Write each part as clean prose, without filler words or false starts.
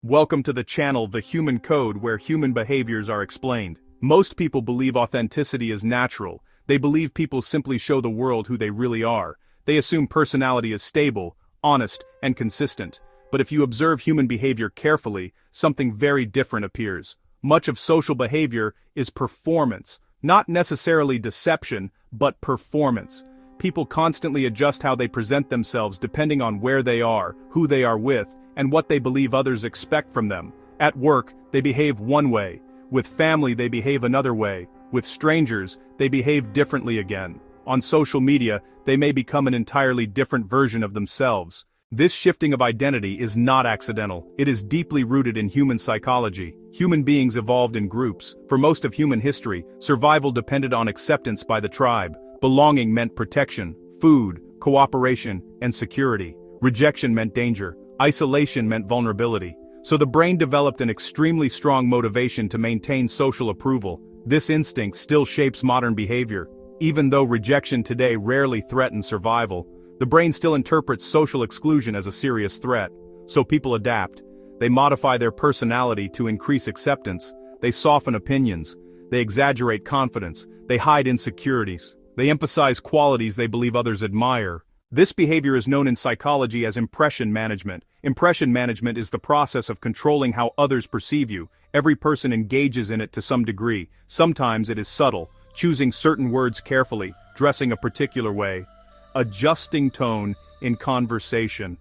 Welcome to the channel The Human Code, where human behaviors are explained. Most people believe authenticity is natural. They believe people simply show the world who they really are. They assume personality is stable, honest, and consistent. But if you observe human behavior carefully, something very different appears. Much of social behavior is performance, not necessarily deception, but performance. People constantly adjust how they present themselves depending on where they are, who they are with, and what they believe others expect from them. At work, they behave one way. With family, they behave another way. With strangers, they behave differently again. On social media, they may become an entirely different version of themselves. This shifting of identity is not accidental. It is deeply rooted in human psychology. Human beings evolved in groups. For most of human history, survival depended on acceptance by the tribe. Belonging meant protection, food, cooperation, and security. Rejection meant danger. Isolation meant vulnerability. So the brain developed an extremely strong motivation to maintain social approval. This instinct still shapes modern behavior. Even though rejection today rarely threatens survival, the brain still interprets social exclusion as a serious threat. So people adapt. They modify their personality to increase acceptance. They soften opinions. They exaggerate confidence. They hide insecurities. They emphasize qualities they believe others admire. This behavior is known in psychology as impression management. Impression management is the process of controlling how others perceive you. Every person engages in it to some degree. Sometimes it is subtle, choosing certain words carefully, dressing a particular way, adjusting tone in conversation.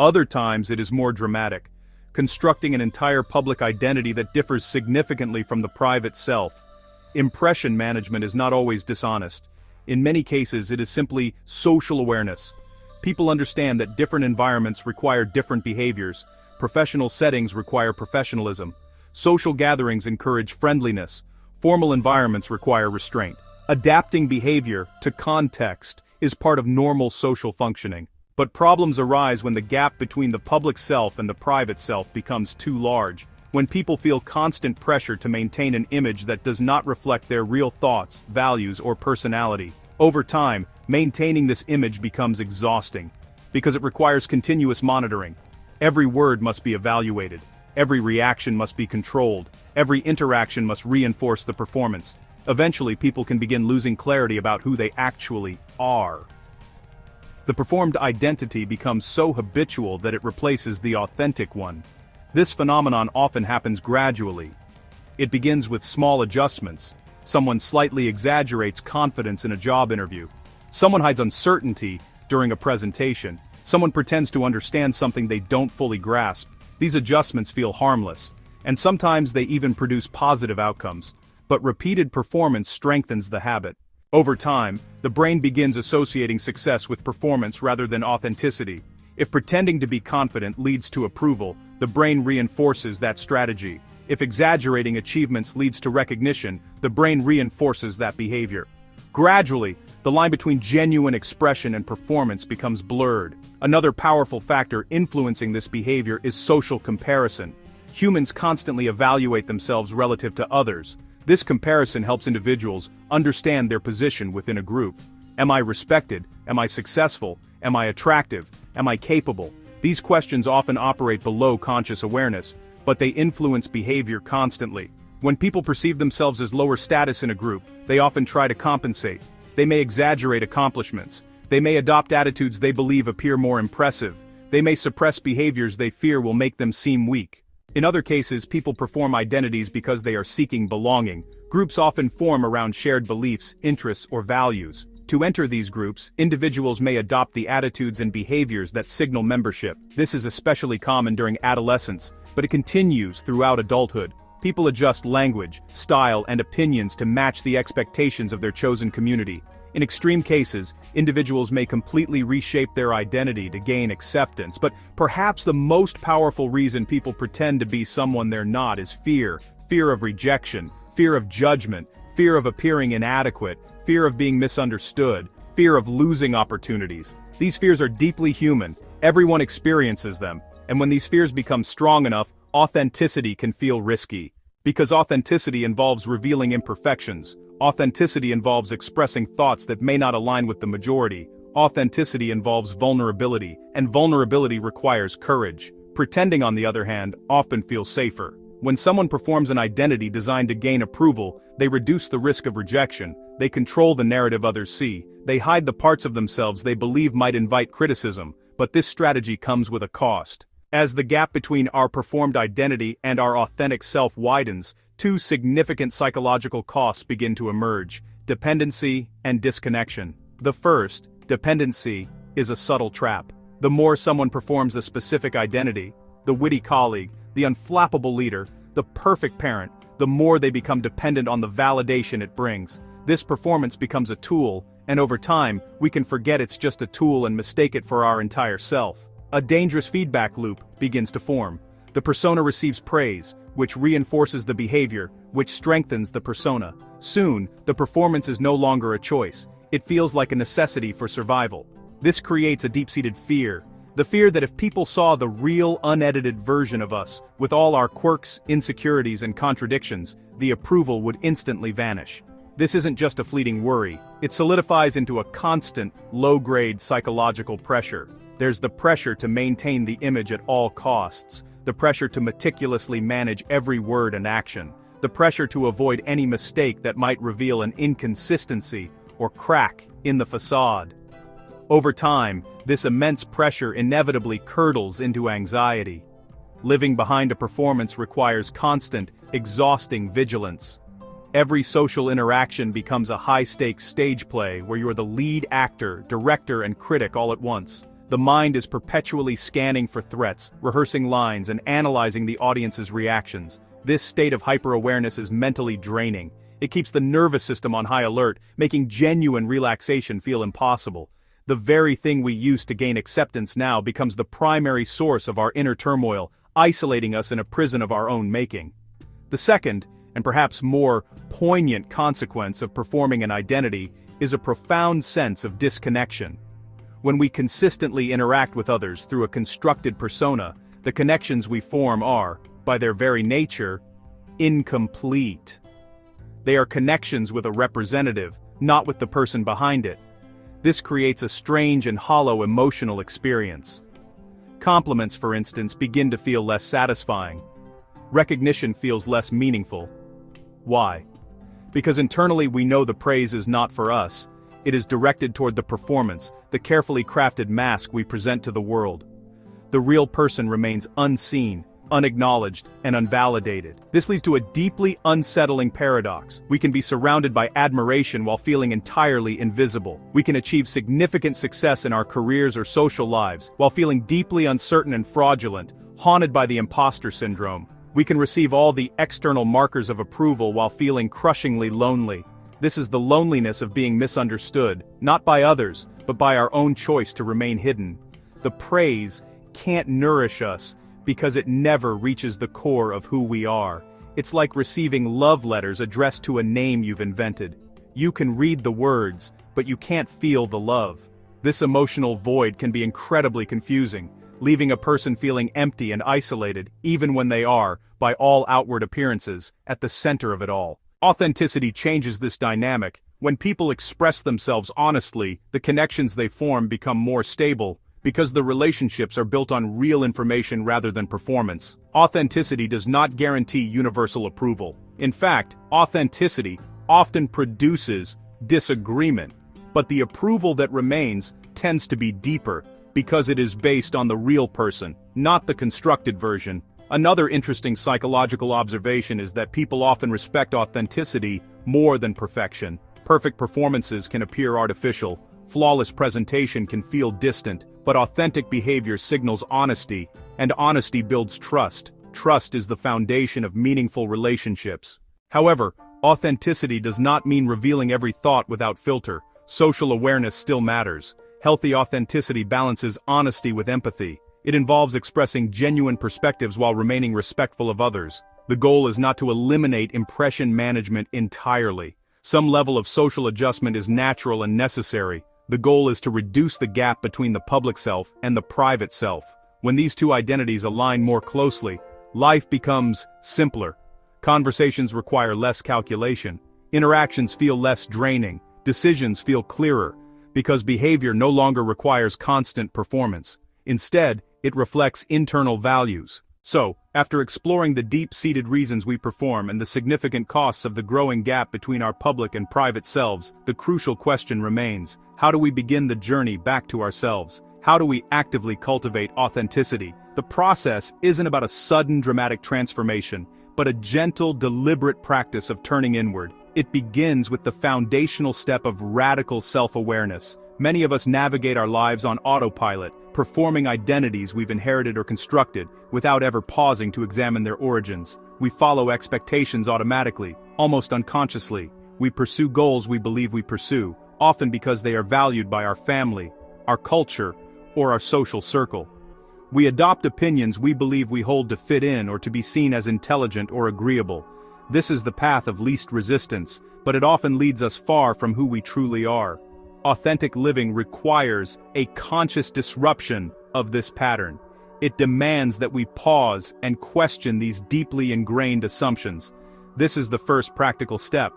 Other times it is more dramatic, constructing an entire public identity that differs significantly from the private self. Impression management is not always dishonest. In many cases, it is simply social awareness. People understand that different environments require different behaviors. Professional settings require professionalism. Social gatherings encourage friendliness. Formal environments require restraint. Adapting behavior to context is part of normal social functioning. But problems arise when the gap between the public self and the private self becomes too large. When people feel constant pressure to maintain an image that does not reflect their real thoughts, values, or personality. Over time, maintaining this image becomes exhausting, because it requires continuous monitoring. Every word must be evaluated. Every reaction must be controlled. Every interaction must reinforce the performance. Eventually, people can begin losing clarity about who they actually are. The performed identity becomes so habitual that it replaces the authentic one. This phenomenon often happens gradually. It begins with small adjustments. Someone slightly exaggerates confidence in a job interview. Someone hides uncertainty during a presentation. Someone pretends to understand something they don't fully grasp. These adjustments feel harmless, and sometimes they even produce positive outcomes. But repeated performance strengthens the habit. Over time, the brain begins associating success with performance rather than authenticity. If pretending to be confident leads to approval, the brain reinforces that strategy. If exaggerating achievements leads to recognition, the brain reinforces that behavior. Gradually, the line between genuine expression and performance becomes blurred. Another powerful factor influencing this behavior is social comparison. Humans constantly evaluate themselves relative to others. This comparison helps individuals understand their position within a group. Am I respected? Am I successful? Am I attractive? Am I capable? These questions often operate below conscious awareness, but they influence behavior constantly. When people perceive themselves as lower status in a group, they often try to compensate. They may exaggerate accomplishments. They may adopt attitudes they believe appear more impressive. They may suppress behaviors they fear will make them seem weak. In other cases, people perform identities because they are seeking belonging. Groups often form around shared beliefs, interests, or values. To enter these groups, individuals may adopt the attitudes and behaviors that signal membership. This is especially common during adolescence, but it continues throughout adulthood. People adjust language, style, and opinions to match the expectations of their chosen community. In extreme cases, individuals may completely reshape their identity to gain acceptance, but perhaps the most powerful reason people pretend to be someone they're not is fear. Fear of rejection, fear of judgment, fear of appearing inadequate, fear of being misunderstood, fear of losing opportunities. These fears are deeply human. Everyone experiences them, and when these fears become strong enough, authenticity can feel risky. Because authenticity involves revealing imperfections. Authenticity involves expressing thoughts that may not align with the majority. Authenticity involves vulnerability, and vulnerability requires courage. Pretending, on the other hand, often feels safer. When someone performs an identity designed to gain approval, they reduce the risk of rejection, they control the narrative others see, they hide the parts of themselves they believe might invite criticism, but this strategy comes with a cost. As the gap between our performed identity and our authentic self widens, two significant psychological costs begin to emerge: dependency and disconnection. The first, dependency, is a subtle trap. The more someone performs a specific identity, the witty colleague, the unflappable leader, the perfect parent, the more they become dependent on the validation it brings. This performance becomes a tool, and over time, we can forget it's just a tool and mistake it for our entire self. A dangerous feedback loop begins to form. The persona receives praise, which reinforces the behavior, which strengthens the persona. Soon, the performance is no longer a choice. It feels like a necessity for survival. This creates a deep-seated fear. The fear that if people saw the real, unedited version of us, with all our quirks, insecurities, and contradictions, the approval would instantly vanish. This isn't just a fleeting worry. It solidifies into a constant, low-grade psychological pressure. There's the pressure to maintain the image at all costs, the pressure to meticulously manage every word and action, the pressure to avoid any mistake that might reveal an inconsistency or crack in the facade. Over time, this immense pressure inevitably curdles into anxiety. Living behind a performance requires constant, exhausting vigilance. Every social interaction becomes a high-stakes stage play where you're the lead actor, director, and critic all at once. The mind is perpetually scanning for threats, rehearsing lines, and analyzing the audience's reactions. This state of hyper-awareness is mentally draining. It keeps the nervous system on high alert, making genuine relaxation feel impossible. The very thing we use to gain acceptance now becomes the primary source of our inner turmoil, isolating us in a prison of our own making. The second, and perhaps more poignant consequence of performing an identity, is a profound sense of disconnection. When we consistently interact with others through a constructed persona, the connections we form are, by their very nature, incomplete. They are connections with a representative, not with the person behind it. This creates a strange and hollow emotional experience. Compliments, for instance, begin to feel less satisfying. Recognition feels less meaningful. Why? Because internally we know the praise is not for us. It is directed toward the performance, the carefully crafted mask we present to the world. The real person remains unseen, unacknowledged, and unvalidated. This leads to a deeply unsettling paradox. We can be surrounded by admiration while feeling entirely invisible. We can achieve significant success in our careers or social lives while feeling deeply uncertain and fraudulent, haunted by the imposter syndrome. We can receive all the external markers of approval while feeling crushingly lonely. This is the loneliness of being misunderstood, not by others, but by our own choice to remain hidden. The praise can't nourish us because it never reaches the core of who we are. It's like receiving love letters addressed to a name you've invented. You can read the words, but you can't feel the love. This emotional void can be incredibly confusing, leaving a person feeling empty and isolated, even when they are, by all outward appearances, at the center of it all. Authenticity changes this dynamic. When people express themselves honestly, the connections they form become more stable, because the relationships are built on real information rather than performance. Authenticity does not guarantee universal approval. In fact, authenticity often produces disagreement, but the approval that remains tends to be deeper, because it is based on the real person, not the constructed version. Another interesting psychological observation is that people often respect authenticity more than perfection. Perfect performances can appear artificial, flawless presentation can feel distant, but authentic behavior signals honesty, and honesty builds trust. Trust is the foundation of meaningful relationships. However, authenticity does not mean revealing every thought without filter. Social awareness still matters. Healthy authenticity balances honesty with empathy. It involves expressing genuine perspectives while remaining respectful of others. The goal is not to eliminate impression management entirely. Some level of social adjustment is natural and necessary. The goal is to reduce the gap between the public self and the private self. When these two identities align more closely, life becomes simpler. Conversations require less calculation. Interactions feel less draining. Decisions feel clearer, because behavior no longer requires constant performance. Instead, it reflects internal values. So, after exploring the deep-seated reasons we perform and the significant costs of the growing gap between our public and private selves, the crucial question remains: how do we begin the journey back to ourselves? How do we actively cultivate authenticity? The process isn't about a sudden dramatic transformation, but a gentle, deliberate practice of turning inward. It begins with the foundational step of radical self-awareness. Many of us navigate our lives on autopilot, performing identities we've inherited or constructed, without ever pausing to examine their origins. We follow expectations automatically, almost unconsciously. We pursue goals we believe we pursue, often because they are valued by our family, our culture, or our social circle. We adopt opinions we believe we hold to fit in or to be seen as intelligent or agreeable. This is the path of least resistance, but it often leads us far from who we truly are. Authentic living requires a conscious disruption of this pattern. It demands that we pause and question these deeply ingrained assumptions. This is the first practical step: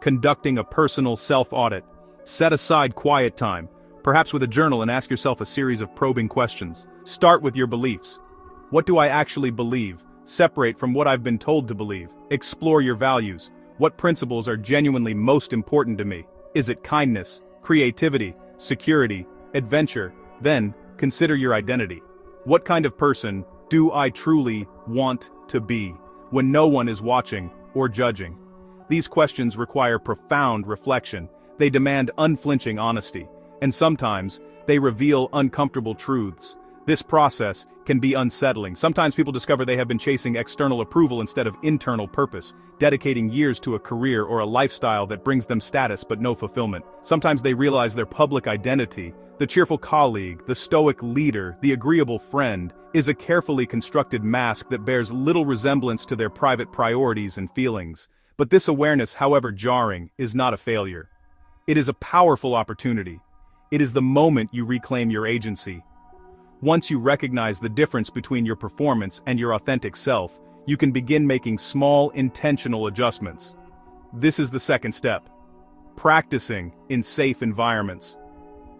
conducting a personal self-audit. Set aside quiet time, perhaps with a journal, and ask yourself a series of probing questions. Start with your beliefs. What do I actually believe? Separate from what I've been told to believe. Explore your values. What principles are genuinely most important to me? Is it kindness, creativity, security, adventure? Then, consider your identity. What kind of person do I truly want to be when no one is watching or judging? These questions require profound reflection. They demand unflinching honesty, and sometimes they reveal uncomfortable truths. This process can be unsettling. Sometimes people discover they have been chasing external approval instead of internal purpose, dedicating years to a career or a lifestyle that brings them status but no fulfillment. Sometimes they realize their public identity, the cheerful colleague, the stoic leader, the agreeable friend, is a carefully constructed mask that bears little resemblance to their private priorities and feelings. But this awareness, however jarring, is not a failure. It is a powerful opportunity. It is the moment you reclaim your agency. Once you recognize the difference between your performance and your authentic self, you can begin making small, intentional adjustments. This is the second step: practicing in safe environments.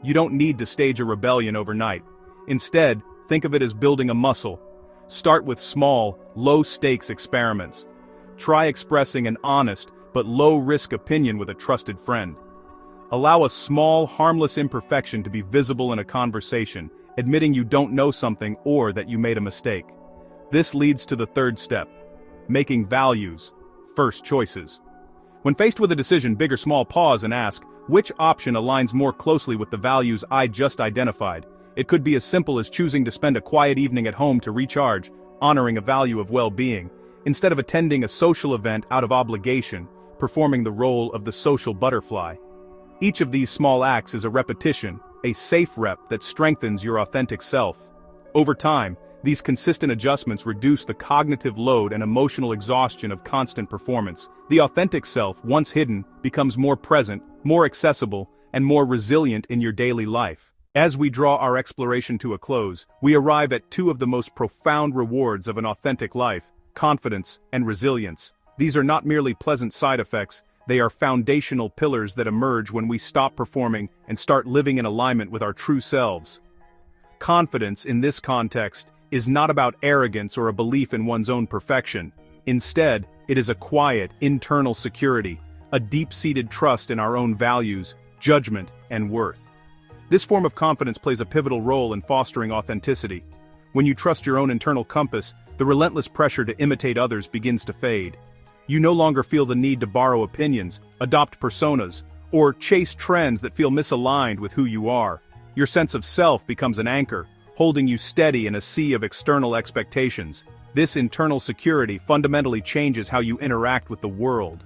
You don't need to stage a rebellion overnight. Instead, think of it as building a muscle. Start with small, low-stakes experiments. Try expressing an honest but low-risk opinion with a trusted friend. Allow a small, harmless imperfection to be visible in a conversation, admitting you don't know something or that you made a mistake. This leads to the third step: making values first choices. When faced with a decision, big or small, pause and ask, which option aligns more closely with the values I just identified? It could be as simple as choosing to spend a quiet evening at home to recharge, honoring a value of well-being, instead of attending a social event out of obligation, performing the role of the social butterfly. Each of these small acts is a repetition, a safe rep that strengthens your authentic self. Over time, these consistent adjustments reduce the cognitive load and emotional exhaustion of constant performance. The authentic self, once hidden, becomes more present, more accessible, and more resilient in your daily life. As we draw our exploration to a close, we arrive at two of the most profound rewards of an authentic life: confidence and resilience. These are not merely pleasant side effects, they are foundational pillars that emerge when we stop performing and start living in alignment with our true selves. Confidence, in this context, is not about arrogance or a belief in one's own perfection. Instead, it is a quiet, internal security, a deep-seated trust in our own values, judgment, and worth. This form of confidence plays a pivotal role in fostering authenticity. When you trust your own internal compass, the relentless pressure to imitate others begins to fade. You no longer feel the need to borrow opinions, adopt personas, or chase trends that feel misaligned with who you are. Your sense of self becomes an anchor, holding you steady in a sea of external expectations. This internal security fundamentally changes how you interact with the world.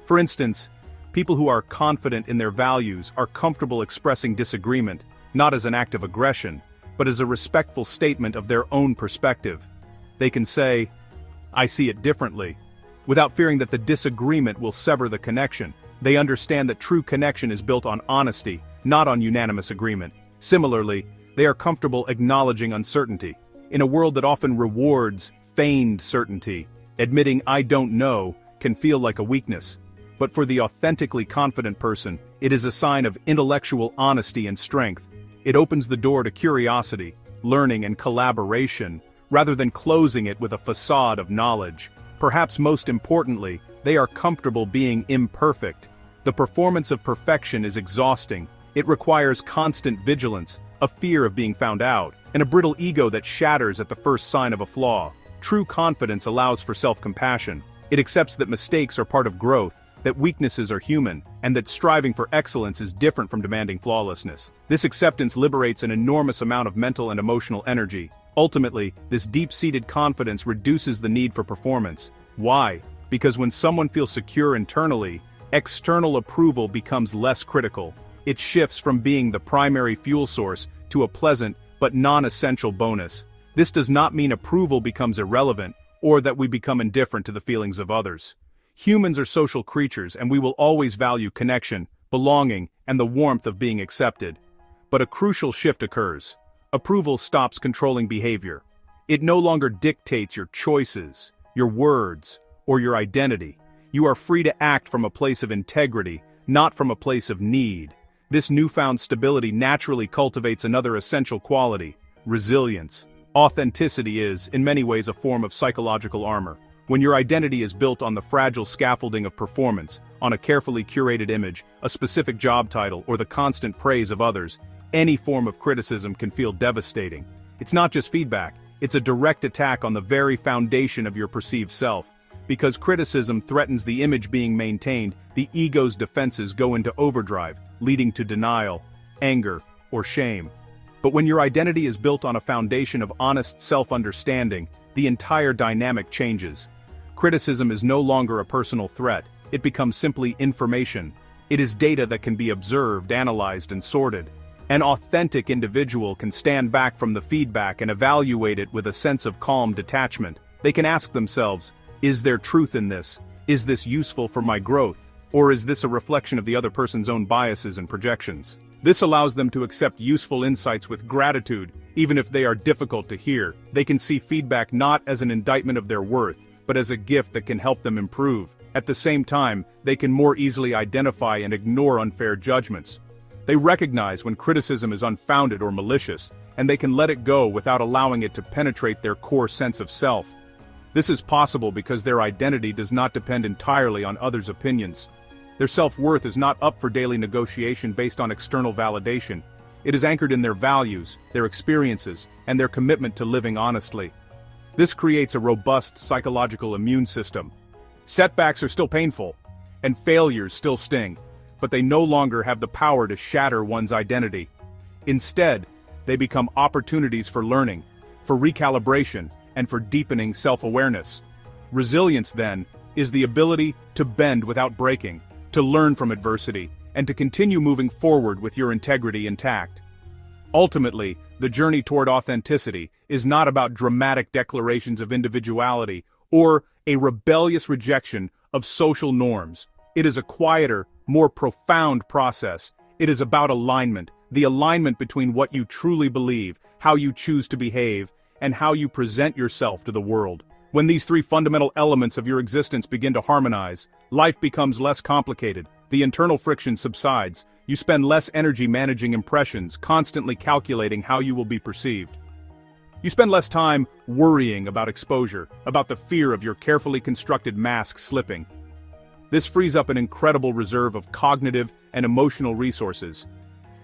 For instance, people who are confident in their values are comfortable expressing disagreement, not as an act of aggression, but as a respectful statement of their own perspective. They can say, "I see it differently," without fearing that the disagreement will sever the connection. They understand that true connection is built on honesty, not on unanimous agreement. Similarly, they are comfortable acknowledging uncertainty. In a world that often rewards feigned certainty, admitting "I don't know" can feel like a weakness. But for the authentically confident person, it is a sign of intellectual honesty and strength. It opens the door to curiosity, learning, and collaboration, rather than closing it with a facade of knowledge. Perhaps most importantly, they are comfortable being imperfect. The performance of perfection is exhausting. It requires constant vigilance, a fear of being found out, and a brittle ego that shatters at the first sign of a flaw. True confidence allows for self-compassion. It accepts that mistakes are part of growth, that weaknesses are human, and that striving for excellence is different from demanding flawlessness. This acceptance liberates an enormous amount of mental and emotional energy. Ultimately, this deep-seated confidence reduces the need for performance. Why? Because when someone feels secure internally, external approval becomes less critical. It shifts from being the primary fuel source to a pleasant but non-essential bonus. This does not mean approval becomes irrelevant, or that we become indifferent to the feelings of others. Humans are social creatures, and we will always value connection, belonging, and the warmth of being accepted. But a crucial shift occurs. Approval stops controlling behavior. It no longer dictates your choices, your words, or your identity. You are free to act from a place of integrity, not from a place of need. This newfound stability naturally cultivates another essential quality: resilience. Authenticity is, in many ways, a form of psychological armor. When your identity is built on the fragile scaffolding of performance, on a carefully curated image, a specific job title, or the constant praise of others, any form of criticism can feel devastating. It's not just feedback, it's a direct attack on the very foundation of your perceived self. Because criticism threatens the image being maintained, the ego's defenses go into overdrive, leading to denial, anger, or shame. But when your identity is built on a foundation of honest self-understanding, the entire dynamic changes. Criticism is no longer a personal threat, it becomes simply information. It is data that can be observed, analyzed, and sorted. An authentic individual can stand back from the feedback and evaluate it with a sense of calm detachment. They can ask themselves, is there truth in this? Is this useful for my growth? Or is this a reflection of the other person's own biases and projections? This allows them to accept useful insights with gratitude, even if they are difficult to hear. They can see feedback not as an indictment of their worth, but as a gift that can help them improve. At the same time, they can more easily identify and ignore unfair judgments. They recognize when criticism is unfounded or malicious, and they can let it go without allowing it to penetrate their core sense of self. This is possible because their identity does not depend entirely on others' opinions. Their self-worth is not up for daily negotiation based on external validation. It is anchored in their values, their experiences, and their commitment to living honestly. This creates a robust psychological immune system. Setbacks are still painful, and failures still sting, but they no longer have the power to shatter one's identity. Instead, they become opportunities for learning, for recalibration, and for deepening self-awareness. Resilience, then, is the ability to bend without breaking, to learn from adversity, and to continue moving forward with your integrity intact. Ultimately, the journey toward authenticity is not about dramatic declarations of individuality or a rebellious rejection of social norms. It is a quieter, more profound process. It is about alignment, the alignment between what you truly believe, how you choose to behave, and how you present yourself to the world. When these three fundamental elements of your existence begin to harmonize, life becomes less complicated, the internal friction subsides, you spend less energy managing impressions, constantly calculating how you will be perceived. You spend less time worrying about exposure, about the fear of your carefully constructed mask slipping. This frees up an incredible reserve of cognitive and emotional resources.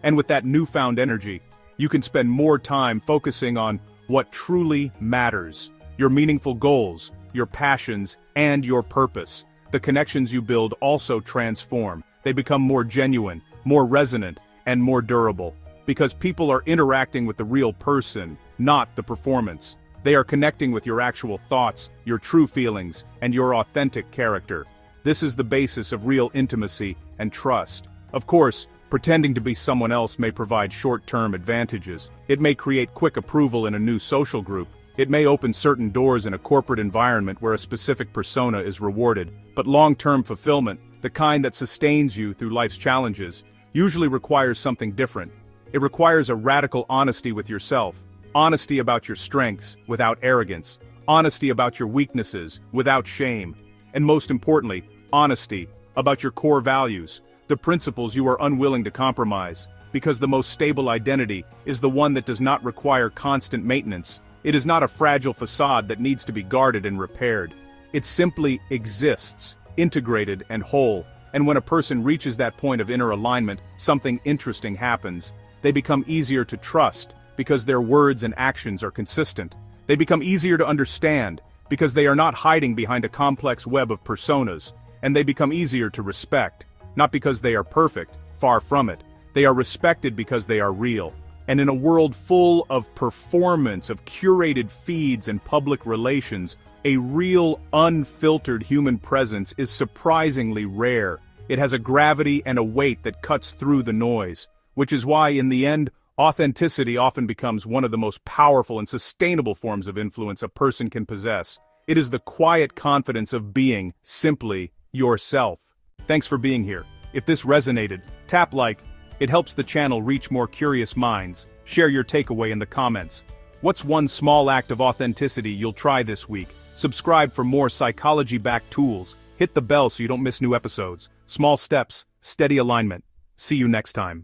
And with that newfound energy, you can spend more time focusing on what truly matters. Your meaningful goals, your passions, and your purpose. The connections you build also transform. They become more genuine, more resonant, and more durable. Because people are interacting with the real person, not the performance. They are connecting with your actual thoughts, your true feelings, and your authentic character. This is the basis of real intimacy and trust. Of course, pretending to be someone else may provide short-term advantages. It may create quick approval in a new social group. It may open certain doors in a corporate environment where a specific persona is rewarded. But long-term fulfillment, the kind that sustains you through life's challenges, usually requires something different. It requires a radical honesty with yourself. Honesty about your strengths, without arrogance. Honesty about your weaknesses, without shame. And most importantly, honesty about your core values, the principles you are unwilling to compromise. because the most stable identity is the one that does not require constant maintenance. It is not a fragile facade that needs to be guarded and repaired. It simply exists, integrated and whole, and when a person reaches that point of inner alignment, something interesting happens. They become easier to trust, because their words and actions are consistent. They become easier to understand, because they are not hiding behind a complex web of personas, and they become easier to respect, not because they are perfect, far from it. They are respected because they are real. And in a world full of performance, of curated feeds and public relations, a real, unfiltered human presence is surprisingly rare. It has a gravity and a weight that cuts through the noise, which is why, in the end, authenticity often becomes one of the most powerful and sustainable forms of influence a person can possess. It is the quiet confidence of being simply yourself. Thanks for being here. If this resonated, tap like. It helps the channel reach more curious minds. Share your takeaway in the comments. What's one small act of authenticity you'll try this week? Subscribe for more psychology-backed tools. Hit the bell so you don't miss new episodes. Small steps, steady alignment. See you next time.